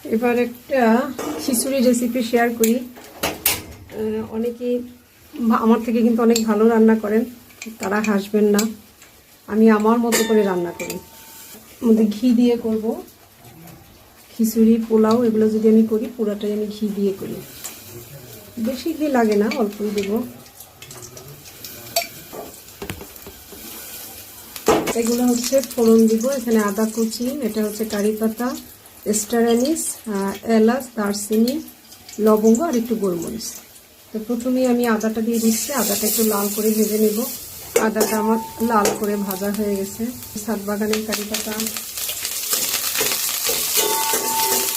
এবার একটা খিচুড়ি recipe share করি। অনেকেই আমার থেকে কিন্তু অনেক ভালো রান্না করেন, তারা হাসবেন না। আমি আমার মতো করে রান্না করি, মধ্যে ঘি দিয়ে করব। খিচুড়ি, পোলাও এগুলো যদি আমি করি পুরোটাই আমি ঘি দিয়ে করি, বেশি ঘি লাগে না, অল্পই দেব। এগুলো হচ্ছে ফোড়ন দিব। এখানে আদা কুচি, এটা হচ্ছে কারি পাতা, স্টার অ্যানিস, এলাচ, দারচিনি, লবঙ্গ আর একটু গোলমরিচ। তো প্রথমেই আমি আদাটা দিয়ে দিচ্ছি। আদাটা একটু লাল করে ভেজে নেব। আদাটা আমার লাল করে ভাজা হয়ে গেছে। সাত বাগানের কারি পাতা,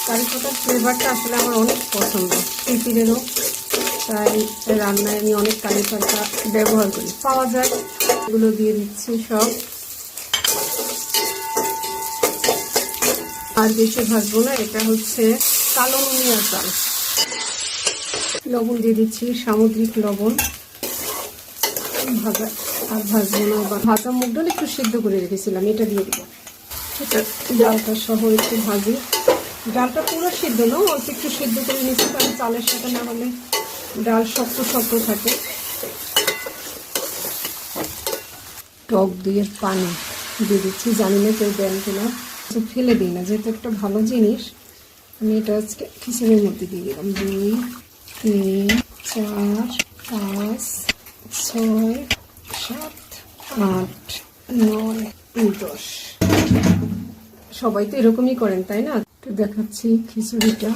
কারি পাতার ফ্লেভারটা আসলে আমার অনেক পছন্দ, পিপিলেরও, তাই রান্নায় আমি অনেক কারি পাতা ব্যবহার করি, পাওয়া যায়। এগুলো দিয়ে দিচ্ছি সব। আর বেশি ভাজবো না। এটা হচ্ছে কালো নুনিয়া চাল। লবণ দিয়ে দিচ্ছি, সামুদ্রিক লবণ। ভাজা আর ভাজবো না। ভাজা মুগ ডাল একটু সিদ্ধ করে রেখেছিলাম, এটা দিয়ে দিব। এটা ডালটা সহ একটু ভাজি। ডালটা পুরো সিদ্ধ না, অল্প একটু সিদ্ধ করে নিচ্ছি, কারণ চালের সাথে না হলে ডাল শক্ত শক্ত থাকে। টক দইয়ের পানি দিয়ে দিচ্ছি। জানি না কেউ দেন কিনা, ফেলে দিই না, যেহেতু একটা ভালো জিনিস। আমি এটা আজকে খিচুড়ির মধ্যে দিয়ে দিলাম। 2, 3, 4, 5, 6, 7, 8, 9, 10। সবাই তো এরকমই করেন, তাই না? একটু দেখাচ্ছি খিচুড়িটা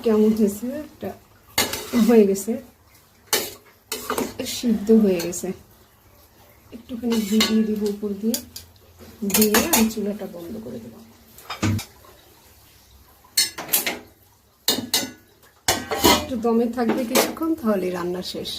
কেমন হয়েছে। এটা হয়ে গেছে, সিদ্ধ হয়ে গেছে। একটুখানি ঘি দিয়ে দিব উপর দিয়ে, দিয়ে আমি চুলাটা বন্ধ করে দেবো। একটু দমে থাকবে কিছুক্ষণ, তাহলে রান্না শেষ।